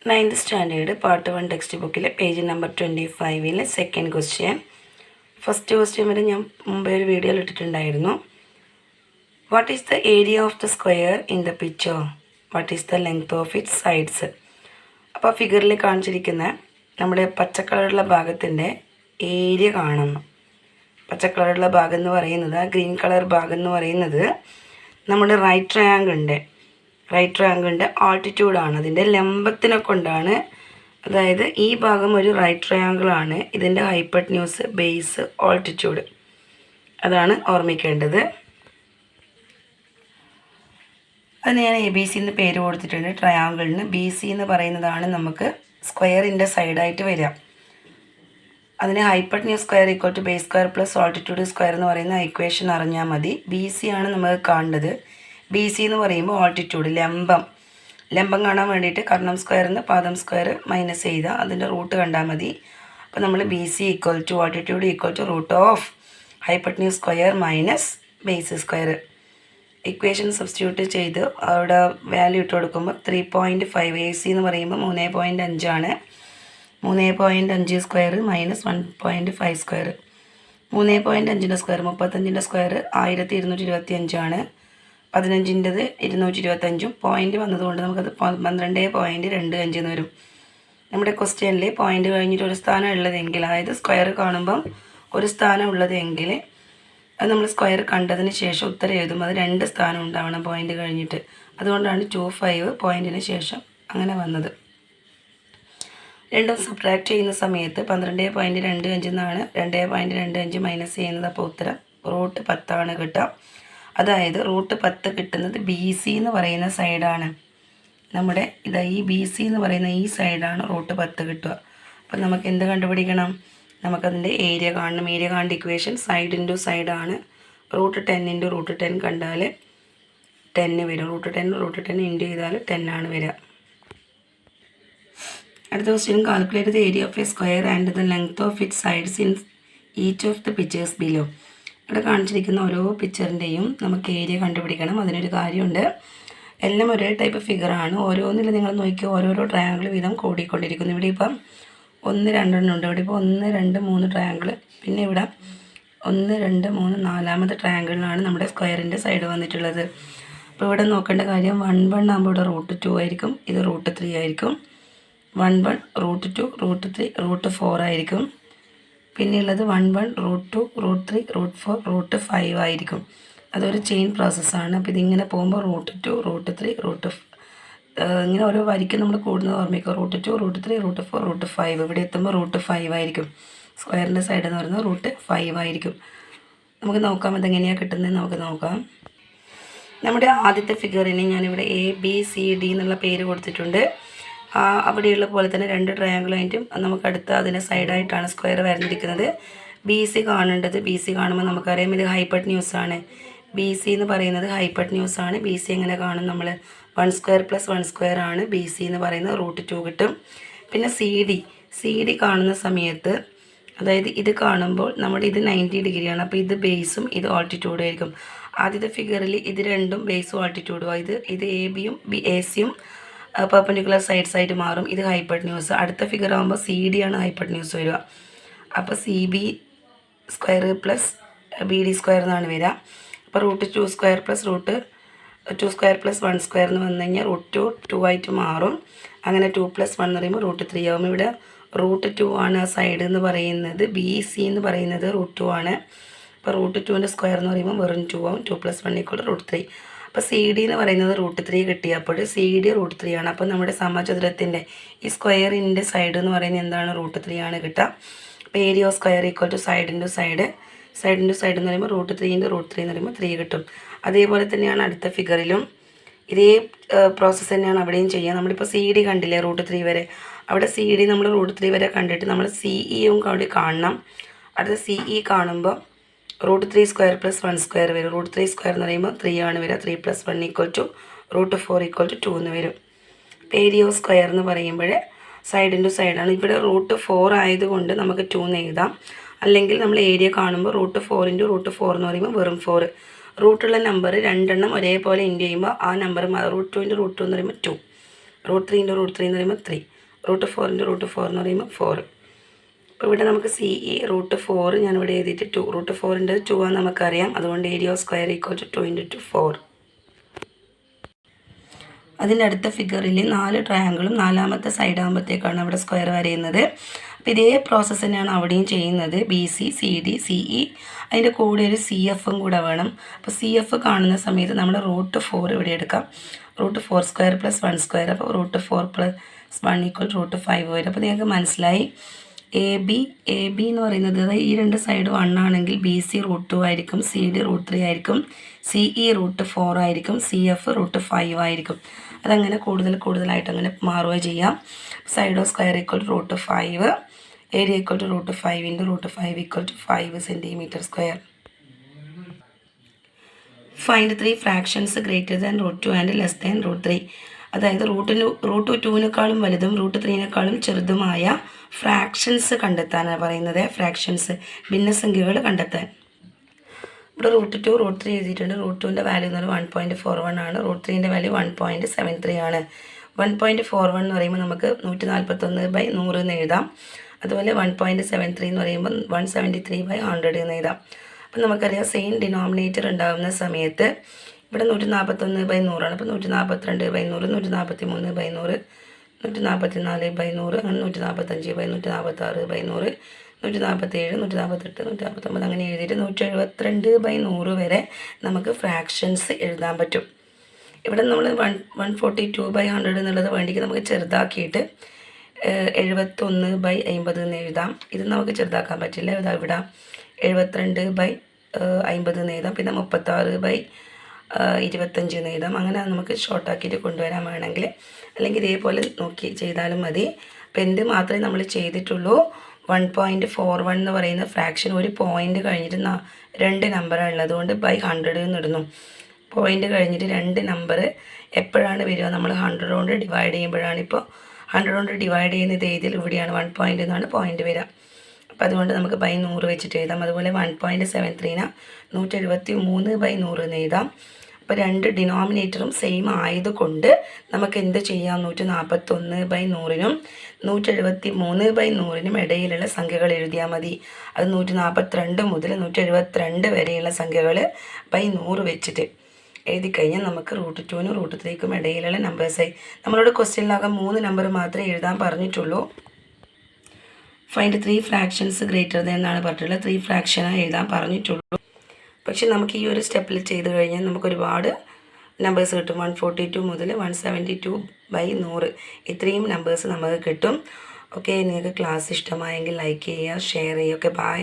9th standard part 1 text ബുക്കിലെ page number 25-ലെ second question. First question വരെ ഞാൻ മുമ്പേ ഒരു വീഡിയോയിൽ ഇട്ടിട്ടുണ്ടായിരുന്നു. What is the area of the square in the picture? What is the length of it sides? അപ്പോൾ ഫിഗറിൽ കാണിച്ചിരിക്കുന്ന നമ്മുടെ പച്ചക്കളറുള്ള ഭാഗത്തിൻ്റെ ഏരിയ കാണണം. പച്ചക്കളറുള്ള ഭാഗം എന്ന് പറയുന്നത്, ആ ഗ്രീൻ കളർ ഭാഗം എന്ന് പറയുന്നത് നമ്മുടെ റൈറ്റ് ട്രയാങ്കിളിൻ്റെ ആൾട്ടിറ്റ്യൂഡാണ്. അതിൻ്റെ ലംബത്തിനെ കൊണ്ടാണ്. അതായത് ഈ ഭാഗം ഒരു റൈറ്റ് ട്രയാങ്കിളാണ്. ഇതിൻ്റെ ഹൈപ്പട്ന്യൂസ്, ബേസ്, ആൾട്ടിറ്റ്യൂഡ് അതാണ് ഓർമ്മിക്കേണ്ടത്. അതിന് ഞാൻ ABC എന്ന് പേര് കൊടുത്തിട്ടുണ്ട്. ട്രയാങ്കിളിന് BC എന്ന് പറയുന്നതാണ് നമുക്ക് സ്ക്വയറിൻ്റെ സൈഡായിട്ട് വരിക. അതിന് hypotenuse square equal to base square plus altitude square എന്ന് പറയുന്ന ഇക്വേഷൻ അറിഞ്ഞാൽ മതി. BC ആണ് നമുക്ക് കാണേണ്ടത്. BC എന്ന് പറയുമ്പോൾ ആൾട്ടിറ്റ്യൂഡ്, ലംബം കാണാൻ വേണ്ടിയിട്ട് കർണം സ്ക്വയറിൽ നിന്ന് പാദം സ്ക്വയർ മൈനസ് ചെയ്താൽ അതിൻ്റെ റൂട്ട് കണ്ടാൽ മതി. അപ്പോൾ നമ്മൾ BC equal to altitude equal to root of hypotenuse square minus base square. Equation substitute ചെയ്ത് അവിടെ വാല്യൂ ഇട്ട് കൊടുക്കുമ്പോൾ 3.5 AC എന്ന് പറയുമ്പോൾ 3.5 ആണ്. 3.5 സ്ക്വയർ മൈനസ് 1.5 സ്ക്വയർ. 3.5ൻ്റെ സ്ക്വയർ 35ൻ്റെ സ്ക്വയർ 1225 ആണ്. 15ൻ്റെത് 225. പോയിൻ്റ് വന്നതുകൊണ്ട് നമുക്കത് 12.25 എന്ന് വരും. നമ്മുടെ ക്വസ്റ്റ്യനിൽ പോയിൻ്റ് കഴിഞ്ഞിട്ട് ഒരു സ്ഥാനം ഉള്ളതെങ്കിൽ, അതായത് സ്ക്വയർ കാണുമ്പം ഒരു സ്ഥാനം ഉള്ളതെങ്കിൽ അത് നമ്മൾ സ്ക്വയർ കണ്ടതിന് ശേഷം ഉത്തരം എഴുതും. അത് 2 സ്ഥാനം ഉണ്ടാവണം പോയിൻ്റ് കഴിഞ്ഞിട്ട്. അതുകൊണ്ടാണ് 25 പോയിൻറ്റിന് ശേഷം അങ്ങനെ വന്നത്. രണ്ടും സബ്ട്രാക്ട് ചെയ്യുന്ന സമയത്ത് 12.25 എന്നാണ് 2.25 മൈനസ് ചെയ്യുന്നത്. അപ്പോൾ ഉത്തരം റൂട്ട് 10 കിട്ടുക. അതായത് റൂട്ട് 10 കിട്ടുന്നത് BC എന്ന് പറയുന്ന സൈഡാണ്. നമ്മുടെ ഈ BC എന്ന് പറയുന്ന ഈ സൈഡാണ് റൂട്ട് 10 കിട്ടുക. അപ്പം നമുക്ക് എന്ത് കണ്ടുപിടിക്കണം? നമുക്കതിൻ്റെ ഏരിയ കാണണം. ഏരിയ കാണേണ്ട ഇക്വേഷൻ സൈഡ് ഇൻറ്റു സൈഡാണ്. റൂട്ട് 10 ഇൻറ്റു റൂട്ട് 10 കണ്ടാൽ 10 വരും. റൂട്ട് 10 ഇൻറ്റു ചെയ്താൽ 10 ആണ് വരിക. അടുത്ത question, calculate the area of A square and the length of it sides in each of the pictures below. ഇവിടെ കാണിച്ചിരിക്കുന്ന ഓരോ പിക്ചറിൻ്റെയും നമുക്ക് ഏരിയ കണ്ടുപിടിക്കണം. അതിനൊരു കാര്യമുണ്ട്. എല്ലാം ഒരേ ടൈപ്പ് ഫിഗറാണ്. ഓരോന്നിലും നിങ്ങൾ നോക്കിയാൽ ഓരോരോ ട്രയാങ്കിൾ വീതം കൂടിക്കൊണ്ടിരിക്കുന്നു. ഇവിടെ ഇപ്പം 1, 2 ഉണ്ട്. ഇവിടെ ഇപ്പോൾ 1, 2, 3 ട്രയാങ്കിൾ. പിന്നെ ഇവിടെ 1, 2, 3 4ാമത്തെ ട്രയാങ്കിളിലാണ് നമ്മുടെ സ്ക്വയറിൻ്റെ സൈഡ് വന്നിട്ടുള്ളത്. അപ്പോൾ ഇവിടെ നോക്കേണ്ട കാര്യം 1, 1 ആകുമ്പോൾ ഇവിടെ റൂട്ട് 2 ആയിരിക്കും. ഇത് റൂട്ട് 3 ആയിരിക്കും. 1, 1 റൂട്ട് 2 റൂട്ട് 3 റൂട്ട് 4 ആയിരിക്കും. പിന്നെയുള്ളത് 1, 1 റൂട്ട് 2 റൂട്ട് 3 റൂട്ട് 4 റൂട്ട് 5 ആയിരിക്കും. അതൊരു ചെയിൻ പ്രോസസ്സാണ്. അപ്പോൾ ഇതിങ്ങനെ പോകുമ്പോൾ റൂട്ട് 2 റൂട്ട് 3 റൂട്ട് ഇങ്ങനെ ഓരോ വരിക്ക് നമ്മൾ കൂടുന്നത് ഓർമ്മിക്കുക. Root 2 root 3 root 4 root 5. ഇവിടെ എത്തുമ്പോൾ റൂട്ട് 5 ആയിരിക്കും. സ്ക്വയറിൻ്റെ സൈഡ് എന്ന് പറയുന്നത് റൂട്ട് 5 ആയിരിക്കും. നമുക്ക് നോക്കാം അതെങ്ങനെയാണ് കിട്ടുന്നത്. നമുക്ക് നോക്കാം. നമ്മുടെ ആദ്യത്തെ ഫിഗറിന് ഞാനിവിടെ ABCD എന്നുള്ള പേര് കൊടുത്തിട്ടുണ്ട്. അവിടെയുള്ള പോലെ തന്നെ 2 ട്രയാങ്കിളായിട്ടും നമുക്ക് അടുത്ത് അതിൻ്റെ സൈഡായിട്ടാണ് സ്ക്വയർ വരഞ്ഞിരിക്കുന്നത്. BC കാണേണ്ടത്, BC കാണുമ്പോൾ നമുക്കറിയാം ഇത് ഹൈപ്പട്ന്യൂസ് ആണ്. BC എന്ന് പറയുന്നത് ഹൈപ്പട്ന്യൂസ് ആണ്. BC എങ്ങനെ കാണും നമ്മൾ? 1 സ്ക്വയർ പ്ലസ് 1 സ്ക്വയർ ആണ് BC എന്ന് പറയുന്നത്. റൂട്ട് 2 കിട്ടും. പിന്നെ CD കാണുന്ന സമയത്ത്, അതായത് ഇത് കാണുമ്പോൾ നമ്മുടെ ഇത് 90 ഡിഗ്രിയാണ്. അപ്പോൾ ഇത് ബേസും ഇത് ആൾട്ടിറ്റ്യൂഡും ആയിരിക്കും. ആദ്യത്തെ ഫിഗറിൽ ഇത് രണ്ടും ബേസും ആൾട്ടിറ്റ്യൂഡും. ഇത് ABയും ACയും പെർപെൻഡിക്കുലർ സൈഡ്സ് ആയിട്ട് മാറും. ഇത് ഹൈപ്പട്ന്യൂസ്. അടുത്ത ഫിഗർ ആകുമ്പോൾ CD ആണ് ഹൈപ്പട്ന്യൂസ് വരിക. അപ്പോൾ CB square plus BD square എന്നാണ് വരിക. അപ്പോൾ root 2 square plus root 2 square plus 1 square എന്ന് വന്നു കഴിഞ്ഞാൽ റൂട്ട് 2 ആയിട്ട് മാറും. അങ്ങനെ 2 + 1 എന്ന് പറയുമ്പോൾ റൂട്ട് 3 ആകും. ഇവിടെ റൂട്ട് 2 ആണ് ആ സൈഡ് എന്ന് പറയുന്നത്. BC എന്ന് പറയുന്നത് റൂട്ട് 2 ആണ്. അപ്പോൾ റൂട്ട് 2ൻ്റെ സ്ക്വയർ എന്ന് പറയുമ്പോൾ വെറും 2 ആവും. 2 + 1 = റൂട്ട് 3. അപ്പോൾ CD എന്ന് പറയുന്നത് റൂട്ട് 3 കിട്ടിയപ്പോൾ CD റൂട്ട് 3 ആണ്. അപ്പോൾ നമ്മുടെ സമചതുരത്തിൻ്റെ ഈ സ്ക്വയറിൻ്റെ സൈഡ് എന്ന് പറയുന്നത് എന്താണ്? റൂട്ട് 3 ആണ് കിട്ടുക. അപ്പോൾ area of square equal to side into side എന്ന് പറയുമ്പോൾ റൂട്ട് 3 ഇൻറ്റു റൂട്ട് 3 എന്ന് പറയുമ്പോൾ 3 കിട്ടും. അതേപോലെ തന്നെയാണ് അടുത്ത ഫിഗറിലും ഇതേ പ്രോസസ്സ് തന്നെയാണ് അവിടെയും ചെയ്യുക. നമ്മളിപ്പോൾ CD കണ്ടില്ലേ റൂട്ട് 3 വരെ. അവിടെ CD നമ്മൾ റൂട്ട് 3 വരെ കണ്ടിട്ട് നമ്മൾ CEയും കൂടി കാണണം. അടുത്ത CE കാണുമ്പോൾ റൂട്ട് 3 സ്ക്വയർ പ്ലസ് 1 സ്ക്വയർ വരും. റൂട്ട് 3 സ്ക്വയർ എന്ന് പറയുമ്പോൾ 3 ആണ് വരിക. 3 + 1 = റൂട്ട് 4 = 2 എന്ന് വരും. ഏരിയ ഓഫ് സ്ക്വയർ എന്ന് പറയുമ്പോൾ സൈഡ് ഇൻറ്റു സൈഡാണ്. ഇവിടെ റൂട്ട് 4 ആയതുകൊണ്ട് നമുക്ക് 2 എന്ന് എഴുതാം. അല്ലെങ്കിൽ നമ്മൾ ഏരിയ കാണുമ്പോൾ റൂട്ട് 4 ഇൻറ്റു റൂട്ട് 4 എന്ന് പറയുമ്പോൾ വെറും 4. റൂട്ടുള്ള നമ്പർ 2 ഒരേപോലെ ഇൻറ്റു ചെയ്യുമ്പോൾ ആ നമ്പർ റൂട്ട് 2 ഇൻറ്റു റൂട്ട് 2 എന്ന് പറയുമ്പോൾ 2. √3 × √3 എന്ന് പറയുമ്പോൾ 3, √4 × √4 എന്ന് പറയുമ്പോൾ 4. അപ്പോൾ ഇവിടെ നമുക്ക് CE √4 ഞാനിവിടെ എഴുതിയിട്ട് 2, √4 2 ആണ് നമുക്കറിയാം. അതുകൊണ്ട് area of square equal to 2 × 2 4. അതിൻ്റെ അടുത്ത ഫിഗറിൽ 4 ട്രയാങ്കിളും 4ാമത്തെ സൈഡ് ആകുമ്പോഴത്തേക്കാണ് അവിടെ സ്ക്വയർ വരയുന്നത്. അപ്പോൾ ഇതേ പ്രോസസ്സ് തന്നെയാണ് അവിടെയും ചെയ്യുന്നത്. BC CD CE അതിൻ്റെ കൂടെ ഒരു CFും കൂടെ വേണം. അപ്പോൾ CF കാണുന്ന സമയത്ത് നമ്മൾ √4 ഇവിടെ എടുക്കാം. √4² + 1². അപ്പോൾ √4 + 1 = √5 വരും. അപ്പോൾ നിങ്ങൾക്ക് മനസ്സിലായി AB എന്ന് പറയുന്നത് ഈ 2 സൈഡ് 1 ആണെങ്കിൽ BC √2 ആയിരിക്കും, CD √3 ആയിരിക്കും, CE √4 ആയിരിക്കും, CF √5 ആയിരിക്കും. അതങ്ങനെ കൂടുതലായിട്ട് അങ്ങനെ മാറുകയും ചെയ്യാം. Side of square equal to √5, area equal to √5 × √5 = 5 cm². Find 3 fractions greater than √2 and less than √3. അതായത് √2-നെക്കാളും വലുതും √3-നെക്കാളും ചെറുതുമായ ഫ്രാക്ഷൻസ് കണ്ടെത്താനാണ് പറയുന്നത്. ഫ്രാക്ഷൻസ് ഭിന്നസംഖ്യകൾ കണ്ടെത്താൻ. ഇവിടെ √2 √3 എഴുതിയിട്ടുണ്ട്. √2ൻ്റെ വാല്യൂ എന്ന് പറയുന്നത് 1.41 ആണ്. √3ൻ്റെ വാല്യൂ 1.73 ആണ്. 1.41 എന്ന് പറയുമ്പോൾ നമുക്ക് 141/100 എന്ന് എഴുതാം. അതുപോലെ 1.73 എന്ന് പറയുമ്പോൾ 173/100 എന്ന് എഴുതാം. അപ്പം നമുക്കറിയാം സെയിം ഡിനോമിനേറ്റർ ഉണ്ടാകുന്ന സമയത്ത് ഇവിടെ 141/100 ആണ്. അപ്പോൾ 142/100, 143/100, 144/100, അങ്ങനെ 145/146/100, 147, 148, 149 അങ്ങനെ എഴുതിയിട്ട് 172/100 വരെ നമുക്ക് ഫ്രാക്ഷൻസ് എഴുതാൻ പറ്റും. ഇവിടെ നമ്മൾ 142/100 എന്നുള്ളത് വേണ്ടിക്ക് നമുക്ക് ചെറുതാക്കിയിട്ട് 71/50 എന്ന് എഴുതാം. ഇത് നമുക്ക് ചെറുതാക്കാൻ പറ്റില്ല. ഇവിടെ 72/50 എന്ന് എഴുതാം. പിന്നെ 36/25 എന്ന് എഴുതാം. അങ്ങനെ നമുക്ക് ഷോർട്ടാക്കിയിട്ട് കൊണ്ടുവരാൻ വേണമെങ്കിൽ, അല്ലെങ്കിൽ ഇതേപോലെ നോക്കി ചെയ്താലും മതി. അപ്പോൾ എന്ത് മാത്രമേ നമ്മൾ ചെയ്തിട്ടുള്ളൂ, 1.41 എന്ന് പറയുന്ന ഫ്രാക്ഷൻ ഒരു പോയിൻ്റ് കഴിഞ്ഞിട്ട് 2 നമ്പറാണ് ഉള്ളത്. അതുകൊണ്ട് /100 എന്ന് ഇടുന്നു. പോയിൻ്റ് കഴിഞ്ഞിട്ട് 2 നമ്പർ എപ്പോഴാണ് വരിക, നമ്മൾ 100 കൊണ്ട് ഡിവൈഡ് ചെയ്യുമ്പോഴാണ്. ഇപ്പോൾ 100 കൊണ്ട് ഡിവൈഡ് ചെയ്യുന്നത് ഏതിൽ ഇവിടെയാണ് 1 പോയിൻ്റ് എന്നാണ് പോയിൻ്റ് വരിക. അപ്പോൾ അതുകൊണ്ട് നമുക്ക് 100 വെച്ചിട്ട് എഴുതാം. അതുപോലെ 1.73 173/100 എന്ന് എഴുതാം. അപ്പോൾ 2 ഡിനോമിനേറ്ററും സെയിം ആയതുകൊണ്ട് നമുക്ക് എന്ത് ചെയ്യാം, 141/100നും 173/100നും ഇടയിലുള്ള സംഖ്യകൾ എഴുതിയാൽ മതി. അത് 142 മുതൽ 172 വരെയുള്ള സംഖ്യകൾ 100 വെച്ചിട്ട് എഴുതി കഴിഞ്ഞാൽ നമുക്ക് √2നും √3ക്കും ഇടയിലുള്ള നമ്പേഴ്സായി. നമ്മളോട് ക്വസ്റ്റ്യനിലാകെ 3 നമ്പർ മാത്രമേ എഴുതാൻ പറഞ്ഞിട്ടുള്ളൂ. ഫൈൻഡ് 3 ഫ്രാക്ഷൻസ് ഗ്രേറ്റർ ദാൻ എന്നാണ് പറഞ്ഞിട്ടുള്ളത്. 3 ഫ്രാക്ഷനാണ് എഴുതാൻ പറഞ്ഞിട്ടുള്ളൂ. പക്ഷെ നമുക്ക് ഈ ഒരു സ്റ്റെപ്പിൽ ചെയ്ത് കഴിഞ്ഞാൽ നമുക്ക് ഒരുപാട് നമ്പേഴ്സ് കിട്ടും. 142 മുതൽ 172/100 ഇത്രയും നമ്പേഴ്സ് നമുക്ക് കിട്ടും. ഓക്കെ, നിങ്ങൾക്ക് ക്ലാസ് ഇഷ്ടമായെങ്കിൽ ലൈക്ക് ചെയ്യുക, ഷെയർ ചെയ്യുക. Okay, by.